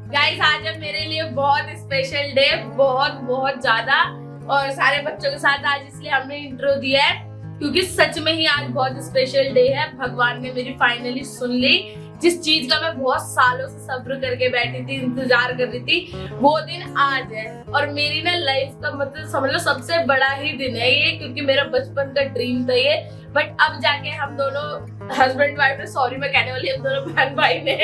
Guys आज है मेरे लिए बहुत स्पेशल डे, बहुत बहुत ज्यादा। और सारे बच्चों के साथ आज इसलिए हमने इंट्रो दिया है क्योंकि सच में ही आज बहुत स्पेशल डे है। भगवान ने मेरी फाइनली सुन ली। जिस चीज का मैं बहुत सालों से सब्र करके बैठी थी, इंतजार कर रही थी, वो दिन आज है। और मेरी ना लाइफ का मतलब समझ लो सबसे बड़ा ही दिन है ये, क्योंकि मेरा बचपन का ड्रीम था ये। बट अब जाके हम दोनों हस्बैंड वाइफ ने, सॉरी मैं कहने वाली हम दोनों बहन भाई ने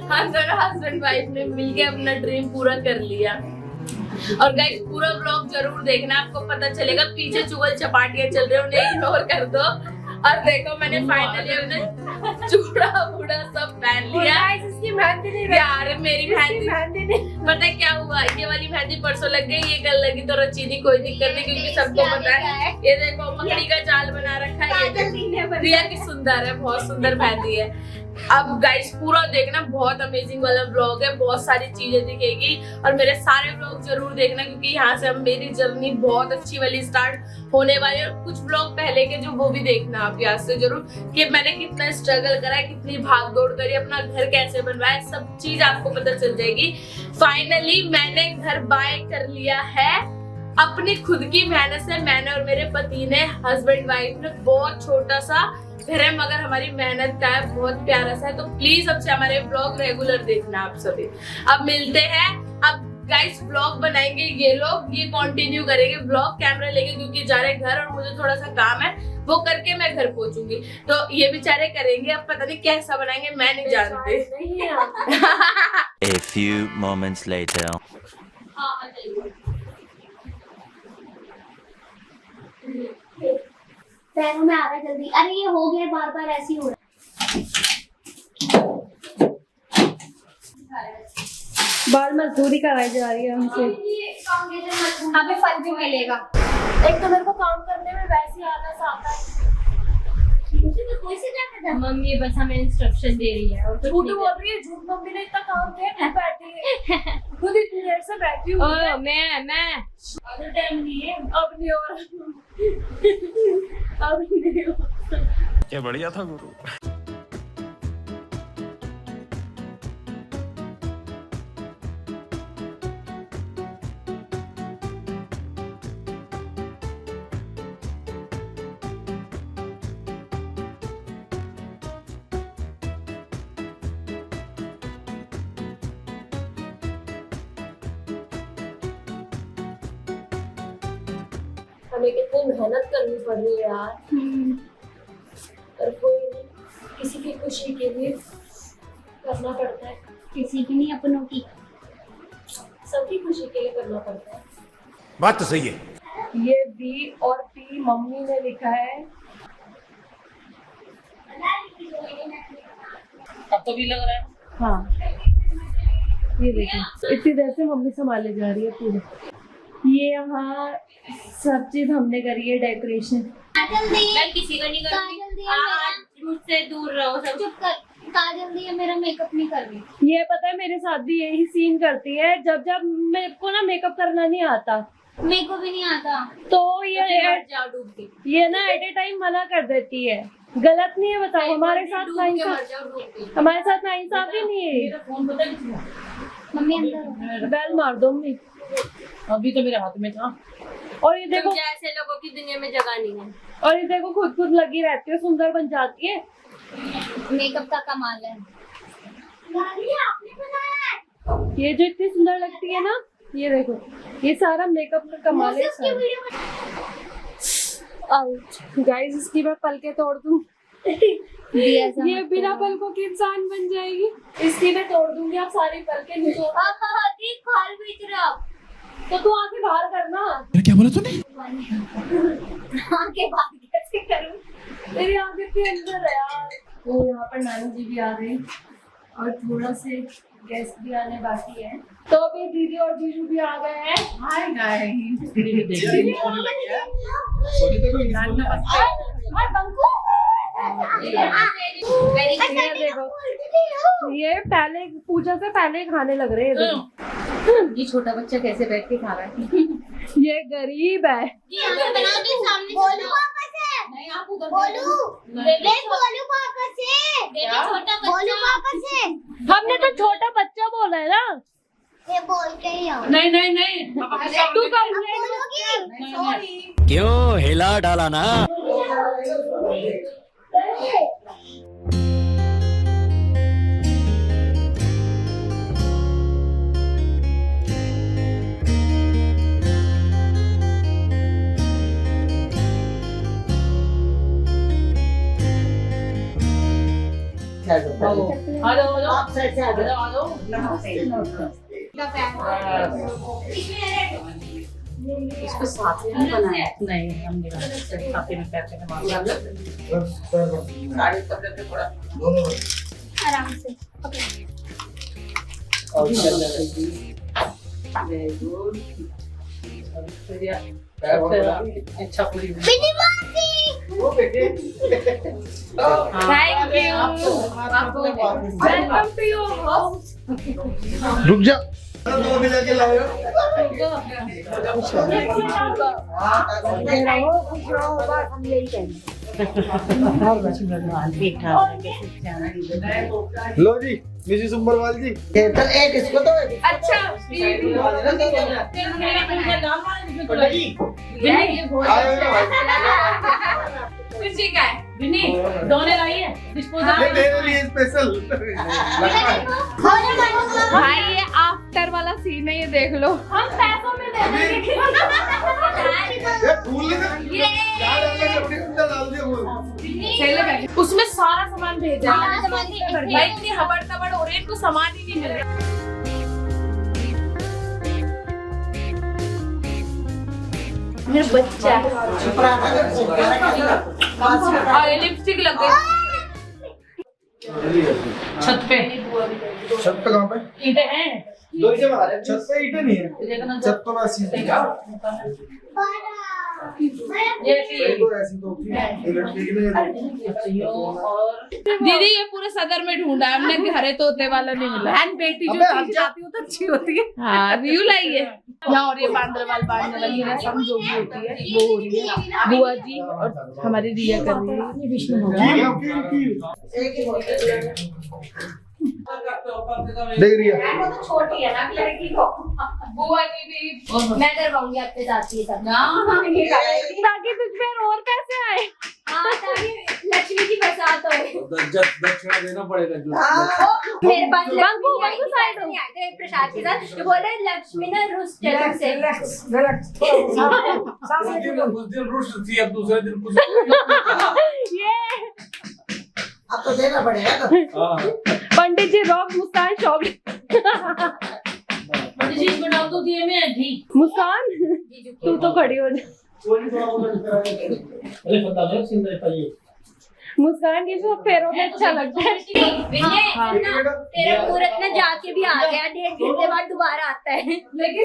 हम दोनों हस्बैंड वाइफ ने मिलके अपना ड्रीम पूरा कर लिया। और गाइस पूरा व्लॉग जरूर देखना, आपको पता चलेगा। पीछे चुगल चपाटियां चल रही है, उन्हें इग्नोर कर दो। और देखो मैंने फाइनली अपने चूड़ा बूढ़ा सब पहन लिया। इसकी मेहंदी नहीं यार मेरी मेहंदी पता है क्या हुआ, ये वाली मेहंदी परसों लग गई, ये कल लगी तो रची नहीं, कोई दिक्कत नहीं क्योंकि सबको पता है। ये देखो मकड़ी का जाल बना रखा है, रिया की सुंदर है, बहुत सुंदर मेहंदी है। अब गाइस पूरा देखना, बहुत अमेजिंग वाला ब्लॉग है, बहुत सारी चीजें दिखेगी। और मेरे सारे ब्लॉग जरूर देखना क्योंकि यहाँ से अब मेरी जर्नी बहुत अच्छी वाली स्टार्ट होने वाली है। और कुछ ब्लॉग पहले के जो वो भी देखना आप यहाँ से जरूर, कि मैंने कितना स्ट्रगल करा है, कितनी भाग दौड़ करी, अपना घर कैसे बनवाया है, सब चीज आपको पता चल जाएगी। फाइनली मैंने घर बाय कर लिया है अपनी खुद की मेहनत से। मैंने और मेरे पति ने, हस्बैंड वाइफ ने, बहुत छोटा सा घर है मगर हमारी मेहनत का है, बहुत प्यारा सा है। तो प्लीज अब से हमारे ब्लॉग रेगुलर देखना आप सभी। अब मिलते हैं, अब गाइस ब्लॉग बनाएंगे ये लोग, ये कंटिन्यू करेंगे ब्लॉग कैमरा लेके क्योंकि जा रहे घर और मुझे थोड़ा सा काम है, वो करके मैं घर पहुंचूंगी। तो ये बेचारे करेंगे, अब पता नहीं कैसा बनाएंगे, मैं नहीं जानती। A few moments later. पैरों में आ रहा है जल्दी। अरे ये हो गया, बार बार ऐसे ही हो रहा है। बाल मजदूरी कराई जा रही है हमसे। हमें फल भी मिलेगा। एक तो मेरे को काम करने में वैसे ही आलस आता है। मुझे तो कोई से क्या करता है? मम्मी बस हमें इंस्ट्रक्शन दे रही है और झूठ बोल रही है, झूठ। मम्मी ने इतना काम किया, तू बैठी है खुद इतनी देर से बैठी हूँ। मैं अभी टाइम नहीं है, अब नहीं हो रहा, अब नहीं हो रहा। क्या बढ़िया था गुरु। हमें कितनी मेहनत करनी पड़ रही है यार, पर कोई नहीं, किसी की खुशी के लिए करना पड़ता है। किसी की नहीं, अपनों की। सबकी खुशी के लिए करना पड़ता है। बात तो सही है। ये बी और पी मम्मी ने लिखा है। अब तो भी लग रहा है। हाँ ये देखो, इतनी देर से मम्मी संभाले जा रही है पूरी। ये यहाँ सब चीज हमने करी है, डेकोरेशन। काजल दी, मैं किसी को नहीं काजल करती, दी, आज मुझसे दूर रहो सब। चुप कर। काजल दी मेरा मेकअप नहीं कर रही। ये पता है मेरे साथ भी यही सीन करती है, जब जब मेरे को ना मेकअप करना नहीं आता मेरे को भी नहीं आता। तो ये जाओ डूब के, ये ना एट ए टाइम मना कर देती है। गलत नहीं है बताओ, हमारे साथ नाइंसाफ, हमारे साथ नाइंसाफी नहीं है। फोन पता नहीं मम्मी अंदर। बेल मार दो मम्मी। अभी तो मेरे हाथ में था। और ये देखो, ऐसे लोगों की दुनिया में जगह नहीं है। और ये देखो खुद खुद लगी रहती है, सुंदर बन जाती है। मेकअप का कमाल है। आपने बनाया है? ये जो इतनी सुंदर लगती है ना, ये देखो, ये सारा मेकअप का कमाल है। गाइस इसकी मैं पलके तोड़ दूं। ये बिना पलकों की इंसान बन जाएगी। इसकी मैं तोड़ दूंगी, आप सारी पलके निचोड़। खाल बीच रहा। तो तू आंखें बाहर करना। क्या बोला तूने? आंखें बाहर कैसे करूं? मेरी आंखें के अंदर है यार। तो यहाँ पर नानी जी भी आ गई और थोड़ा से गेस्ट भी आने बाकी है। तो अभी दीदी और जीजू भी आ गए हैं। हाय गाइस, और बंकू ये पहले पूजा से पहले खाने लग रहे हैं। ये छोटा बच्चा कैसे बैठ के खा रहा है? ये गरीब है। बोलू पापा से। नहीं आप उधर बोलू। बोलू पापा से। छोटा बोलू पापा से। हमने तो छोटा बच्चा नहीं नहीं नहीं तू कंप्लेंट क्यों हिला डाला ना? इसको साथ में बनाया नहीं हम नहीं साथ में पैसे के मार आराम से अच्छा पूरी thank you welcome to your house रुक जा। लो जी मिसेस उम्बरवाल जी। एक इसको तो अच्छा खुशी का है बिन्नी दोने लाई है ये मेरे लिए स्पेशल। भाई ये आफ्टर वाला सीन है, ये देख लो। हम पैसों में दे देंगे। ये फूल ने डाल दिया फूल। उसमें सारा सामान भेजा है। भाई इतनी हबड़ तबड़ हो रही है, इनको सामान ही नहीं मिल रहा। मेरा बच्चा और लिपस्टिक लग गई छत पे छत पे कहाँ पे? ईंटे हैं छत पे ईंटें नहीं है। छत पे बस ये तो ऐसी तो इलेक्ट्रिक नहीं है। और दीदी ये पूरे सदर में ढूंढा है हमने, हरे तोते वाला नहीं मिला। बहन बेटी जो चीज आती है तो अच्छी होती है। हाँ व्यू लाइए यहाँ, और ये बांद्रवाल बांधने वाली रसम जो भी होती है वो हो रही है। बुआ जी और हमारी रिया कर रही है। विष्णु देख रही है। छोटी है ना लड़की को। बुआ जी भी मैं करवाऊंगी आपके साथ ये सब ताकि तुझ पे और पैसे आए। हाँ ताकि लक्ष्मी की बरसात हो। दक्षिणा देना पड़ेगा। मेरे पास लक्ष्मी साइड नहीं आए थे प्रसाद के साथ, जो बोले लक्ष्मी ना रुष्ट से उस दिन रुष्ट थी, अब दूसरे दिन कुछ ये अब तो देना पड़ेगा। पंडित जी रॉक मुस्कान शॉप बनाओ तो दिए में घी मुस्कान तू तो खड़ी हो जा। मुस्कान की जो पैरों में अच्छा लगता है। तेरा मुहूर्त में जाके भी आ गया, 1.5 घंटे बाद दोबारा आता है। लेकिन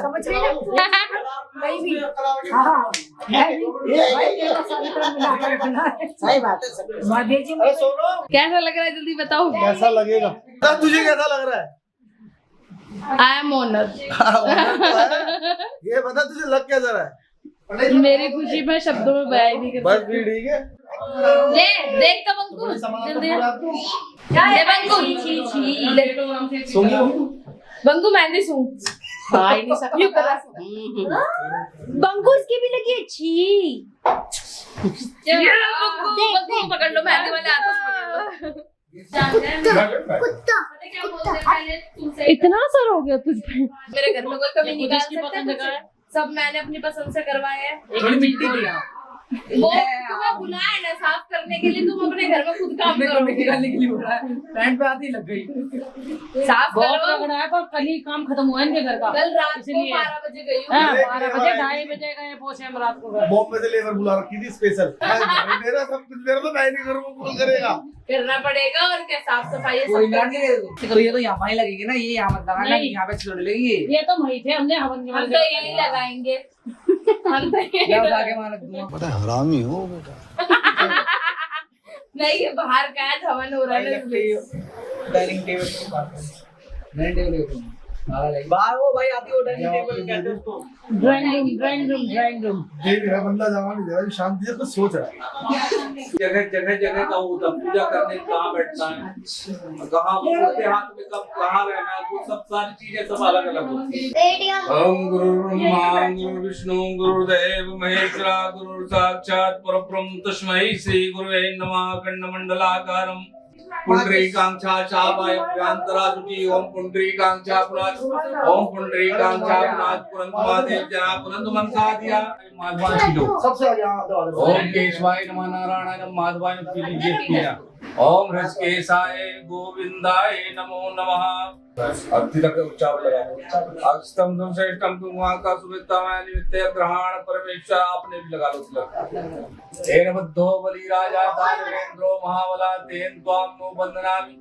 समझ रहे सही बात है। कैसा लग रहा है जल्दी बताओ। कैसा लगेगा? तुझे कैसा लग रहा है? I am honour. ये बता तुझे लग कैसा रहा है? मेरी खुशी मैं शब्दों में बयान नहीं कर बस भी ठीक है। ले देख तो बंकू जल्दी ले बंकू बंकू मेहंदी सूंघ भाई नहीं सकता। यू कर बंकू इसकी भी लगी अच्छी। बंकू पकड़ लो, मेहंदी वाले हाथों से पकड़ लो। इतना असर हो गया तुझ पे? मेरे घर में कोई कमी निकाल सकता है? सब मैंने अपनी पसंद से करवाया है। थोड़ी मिट्टी दिया वो तुम्हें बुलाया ना साफ करने के लिए, तुम अपने घर में खुद काम करो। निकालने के लिए बोला है, पैंट पे आती लग गई। साफ बहुत करो। लग रहा है पर कल ही काम खत्म हुआ इनके घर का। कल रात को इसलिए 12 बजे गई हूँ। 12 बजे 2:30 बजे गए पहुंचे हम रात को घर। बॉम्बे से लेबर बुला रखी थी स्पेशल। मेरा सब कुछ मेरा तो मैं नहीं करूँगा, कौन करेगा? करना पड़ेगा और क्या, साफ सफाई है कोई सब ना नहीं तो ये तो यहाँ ही लगेगी ना, ये यहाँ मत लगाना, नहीं। यहाँ पे छोड़ लेंगे। ये तो वही थे, हमने हवन के हम तो यही लगाएंगे। हम तो यही मैं उठा के मार दूंगा। बड़ा हरामी हो बेटा। नहीं, ये बाहर का है, हवन हो रहा है। डाइनिंग टेबल को काट डाइनिंग टेबल बाहर वो भाई आती हो डाइनिंग टेबल कहते हैं उसको। ड्राइंग रूम देख रहा बंदा जमा नहीं दे रहा, शांति से कुछ सोच रहा है। जगह जगह जगह का होता पूजा करने कहाँ बैठना है, कहाँ उसके हाथ में कब कहाँ रहना है, वो सब सारी चीजें सब अलग अलग होती है। ओम गुरु ब्रह्मा गुरु विष्णु गुरुदेव महेश्वरा गुरु साक्षात परब्रह्म तस्मै श्री गुरुवे नमः। खंडमंडलाकारं पुंडरीकांक्षा चापायभ्यंतराजुति ओम पुंडरीकांक्षा पुराज ओम पुंडरीकांक्षा पुराज पुरंतु महादेव जना पुरंतु मनसा दिया माधवान पीलो। सबसे आगे यहाँ दो वाले। ओम केशवाय नमः नारायणाय नमः माधवाय नमः पी लीजिए पिया। ओम ऋषिकेशाय गोविंदाय नमो नमः। अति तक उच्चारण लगा अष्टम श्रेष्ठम तुम वहां का सुवितामय नित्य ग्रहण परमेश्वर आपने भी लगा लो तिलक। तेन बुद्धो बलि राजा दानवेंद्रो महाबला तेन त्वां नो बंदनामि।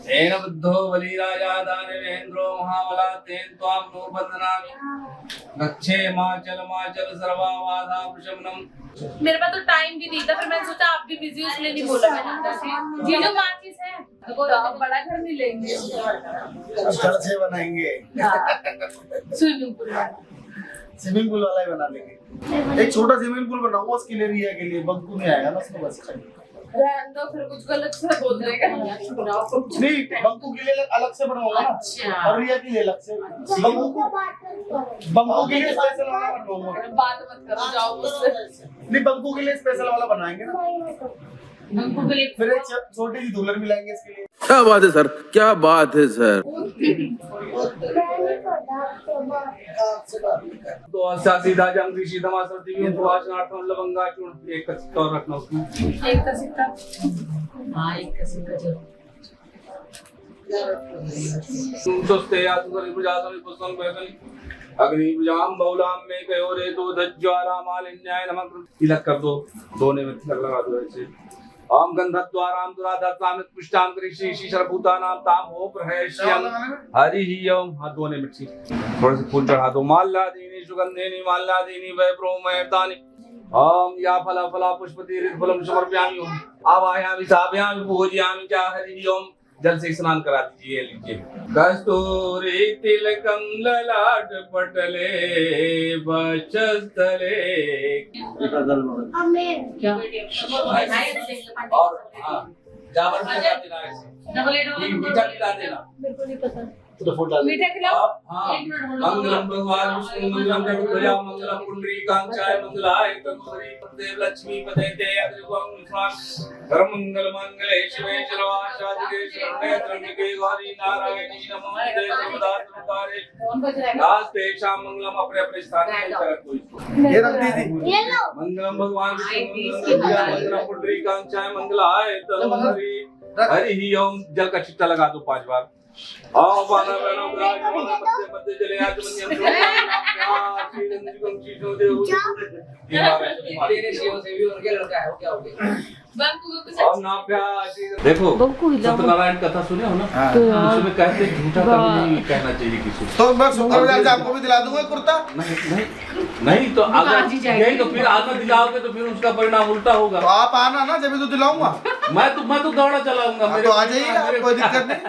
तेन बुद्धो बलि राजा दानवेंद्रो महाबला तेन त्वां नो बंदनामि। गच्छे माचल सर्वावाधा प्रशमनम। मेरे पास तो टाइम भी नहीं था, फिर मैंने सोचा आप भी बिजी हो इसलिए नहीं बोला मैंने। ये जो माचिस है तो आप बड़ा घर में लेंगे, घर से बनाएंगे, स्विमिंग पूल स्विमिंग पूल वाला ही बना लेंगे। एक छोटा स्विमिंग पूल बनाऊंगा उसके लिए, रिया के लिए। बंकू नहीं आएगा ना उसको, बस रहने दो, फिर कुछ गलत से बोल देगा। नहीं, बंकू के लिए अलग से बनवाऊंगा ना, अच्छा। और रिया के लिए अलग से। बंकू के लिए स्पेशल वाला बनवाऊंगा। बात मत करो, जाओ मुझसे। नहीं, बंकू के लिए स्पेशल वाला बनाएंगे ना, बंकू के लिए फिर एक छोटी सी दूल्हन भी लाएंगे इसके लिए। क्या बात है सर, क्या बात है सर। तो अच्छा सीधा जंग ऋषि धमा सरती में वासनार्थम लवंगा चूर्ण एक का सिक्का और रखना उसमें। एक का सिक्का। हाँ, एक का सिक्का चलो। सुस्ते या सुगरि प्रजासनि पुष्पं वैगनि अग्नि पूजाम बहुलाम में कयो रे तो धज्ज्वाला मालिन्याय नमः। तिलक कर दो, दोने में तिलक लगा दो ऐसे। ओम गंधद्वाराम दुराधात्वाम पुष्टाम कृषि शिशरभूतानाम ताम हो प्रहश्यम हरि ही ओम। हाथ दोने में थोड़े से फूल चढ़ा दो। माल्यादीनि सुगंधेनि माल्यादीनि वैभ्रोमयतानि ओम या फला फला पुष्पति फलम समर्पयामि। आवाहयामि साभयामि पूजयामि च हरि ओम। जल से स्नान करा दीजिए, लीजिए। कस्तूरी तिलकम ललाट पटले वक्षस्थले। और जावर खिला देना ऐसे, मीठा खिला देना। मेरे को नहीं पता। मीठा खिलाओ। हाँ, मंगलम भगवान विष्णु मंगलम जगद्वया मंगलम पुंडरीकांचाय मंगलाय तनुहरि देव लक्ष्मी पते ते अग्निवं स्वाम धर्म मंगल मंगले शिवे सर्वाशाधिके शरण्ये त्र्यंबके गौरी नारायणी नमोस्तुते सर्वदात्मकारे नास्ते शाम मंगलम। अपने अपने स्थान पर रखो इसको। ये रख दीजिए। मंगलम भगवान विष्णु मंगलम पुंडरीकांचाय मंगलाय तनुहरि हरि ही ओम। जल का छिट्टा लगा दो 5 बार। आओ बाना बनो मध्य मध्य चले आज तेरे शिव से भी उनके लड़का है, क्या हो गया। बंकू को कुछ देखो सत्यनारायण कथा सुने हो ना, उसमें कहते झूठा कभी नहीं कहना चाहिए किसी को। तो मैं शुक्रवार से आपको भी दिला दूंगा कुर्ता। नहीं तो अगर यही तो फिर आज दिलाओगे तो फिर उसका परिणाम उल्टा होगा। तो आप आना ना, जब तो दिलाऊंगा। मैं तो दौड़ा चलाऊंगा। तो आ जाइए, कोई दिक्कत नहीं।